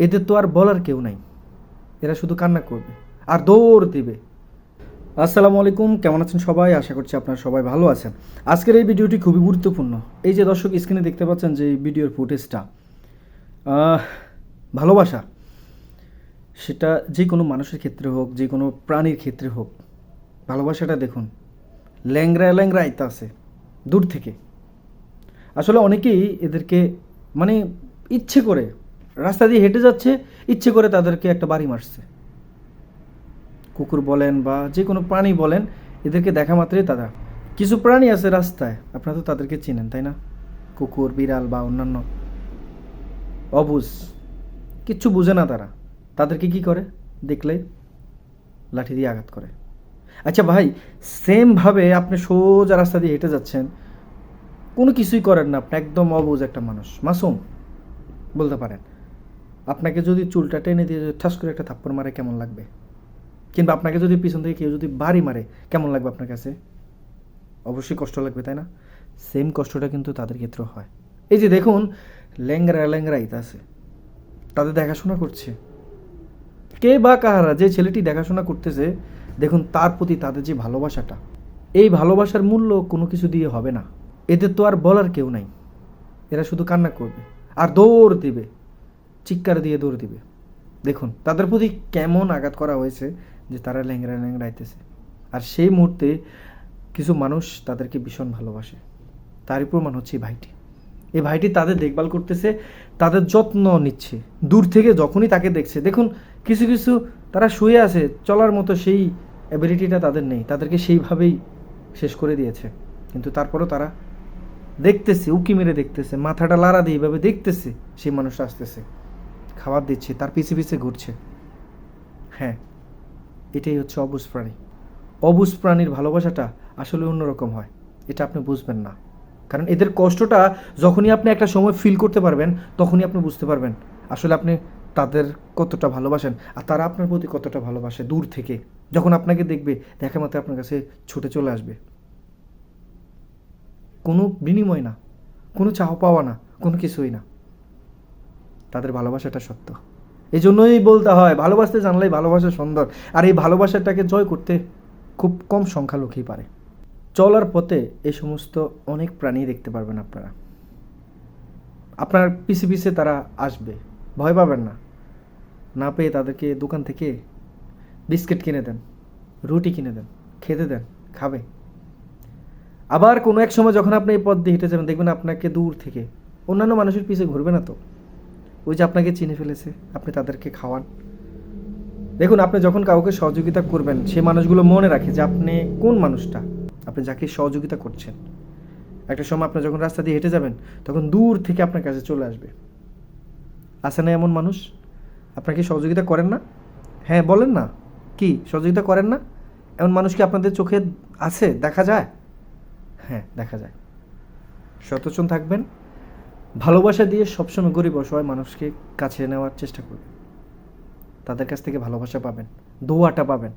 এদের তো আর বলার কেউ নাই, এরা শুধু কান্না করবে আর দৌড় দিবে। আসসালামু আলাইকুম, কেমন আছেন সবাই? আশা করছি আপনারা সবাই ভালো আছেন। আজকের এই ভিডিওটি খুবই গুরুত্বপূর্ণ। এই যে দর্শক স্ক্রিনে দেখতে পাচ্ছেন যে এই ভিডিওর ফুটেজটা, ভালোবাসা সেটা যে কোনো মানুষের ক্ষেত্রে হোক, যে কোনো প্রাণীর ক্ষেত্রে হোক, ভালোবাসাটা দেখুন ল্যাংরা ল্যাংরা আইতা আছে দূর থেকে। আসলে অনেকেই এদেরকে মানে ইচ্ছে করে রাস্তা দিয়ে হেঁটে যাচ্ছে, ইচ্ছে করে তাদেরকে একটা বাড়ি মারছে। কুকুর বলেন বা যে কোনো প্রাণী বলেন, এদেরকে দেখা মাত্রই তারা, কিছু প্রাণী আছে রাস্তায়, আপনারা তো তাদেরকে চিনেন তাই না? কুকুর, বিড়াল বা অন্যান্য অবুঝ, কিচ্ছু বুঝে না তারা, তাদেরকে কি করে দেখলেই লাঠি দিয়ে আঘাত করে। আচ্ছা ভাই, সেমভাবে আপনি সোজা রাস্তা দিয়ে হেঁটে যাচ্ছেন, কোনো কিছুই করেন না, আপনি একদম অবুঝ একটা মানুষ, মাসুম বলতে পারেন। আপনাকে যদি চুলটা টেনে দিয়ে ঠাস করে একটা থাপ্পড় মারে কেমন লাগবে? কিংবা আপনাকে যদি পিছন থেকে কেউ যদি বাড়ি মারে কেমন লাগবে আপনার কাছে? অবশ্যই কষ্ট লাগবে, তাই না? সেম কষ্টটা কিন্তু তাদের ক্ষেত্রেও হয়। এই যে দেখুন ল্যাংরা ল্যাংরা আছে, তাদের দেখাশোনা করছে কে বা কাহারা। যে ছেলেটি দেখাশোনা করতেছে, দেখুন তার প্রতি তাদের যে ভালোবাসাটা, এই ভালোবাসার মূল্য কোনো কিছু দিয়ে হবে না। এদের তো আর বলার কেউ নাই, এরা শুধু কান্না করবে আর দৌড় দিবে, চিৎকার দিয়ে দৌড় দিবে। দেখুন তাদের প্রতি কেমন আঘাত করা হয়েছে যে তারা ল্যাংড়া ল্যাংড়া আইতেছে। আর সেই মুহূর্তে কিছু মানুষ তাদেরকে ভীষণ ভালোবাসে, তারই প্রমাণ হচ্ছে এই ভাইটি। এই ভাইটি তাদের দেখভাল করতেছে, তাদের যত্ন নিচ্ছে দূর থেকে। যখনই তাকে দেখছে, দেখুন কিছু কিছু তারা শুয়ে আছে, চলার মতো সেই অ্যাবিলিটিটা তাদের নেই, তাদেরকে সেইভাবেই শেষ করে দিয়েছে। কিন্তু তারপরও তারা দেখতেছে, উকি মেরে দেখতেছে, মাথাটা লাড়া দিয়ে এইভাবে দেখতেছে সেই মানুষটা আসতেছে, খাবার দিচ্ছে, তার পিছে পিছে ঘুরছে। হ্যাঁ, এটাই হচ্ছে অবুঝ প্রাণী। অবুঝ প্রাণীর ভালোবাসাটা আসলে অন্যরকম হয়, এটা আপনি বুঝবেন না। কারণ এদের কষ্টটা যখনই আপনি একটা সময় ফিল করতে পারবেন, তখনই আপনি বুঝতে পারবেন আসলে আপনি তাদের কতটা ভালোবাসেন আর তারা আপনার প্রতি কতটা ভালোবাসে। দূর থেকে যখন আপনাকে দেখবে, দেখা মাত্র আপনার কাছে ছুটে চলে আসবে। কোনো বিনিময় না, কোনো চাওয়া পাওয়া না, কোনো কিছুই না, তাদের ভালোবাসাটা সত্য। এই জন্যই বলতে হয় ভালোবাসতে জানলেই ভালোবাসা সুন্দর। আর এই ভালোবাসাটাকে জয় করতে খুব কম সংখ্যা লোকই পারে। চলার পথে এই সমস্ত অনেক প্রাণী দেখতে পারবেন আপনারা, আপনার পিছে পিছে তারা আসবে, ভয় পাবেন না। না পেয়ে তাদেরকে দোকান থেকে বিস্কিট কিনে দেন, রুটি কিনে দেন, খেতে দেন, খাবে। আবার কোনো এক সময় যখন আপনি এই পথ দিয়ে হেঁটে যাবেন, দেখবেন আপনাকে দূর থেকে অন্যান্য মানুষের পিছে ঘুরবে না তো, ওই যে আপনাকে চিনে ফেলেছে, আপনি তাদেরকে খাওয়ান। দেখুন আপনি যখন কাউকে সহযোগিতা করবেন, সে মানুষগুলো মনে রাখে যে আপনি কোন মানুষটা, আপনি যাকে সহযোগিতা করছেন। একটা সময় আপনি যখন রাস্তা দিয়ে হেঁটে যাবেন, তখন দূর থেকে আপনার কাছে চলে আসবে। আছে না এমন মানুষ? আপনাকে সহযোগিতা করেন না? হ্যাঁ বলেন না, কি সহযোগিতা করেন না? এমন মানুষ কি আপনাদের চোখে আছে, দেখা যায়? হ্যাঁ দেখা যায়। সচেতন থাকবেন, ভালোবাসা দিয়ে সবসময় গরিব অসহায় মানুষকে কাছে নেওয়ার চেষ্টা করবেন, তাদের কাছ থেকে ভালোবাসা পাবেন, দোয়াটা পাবেন।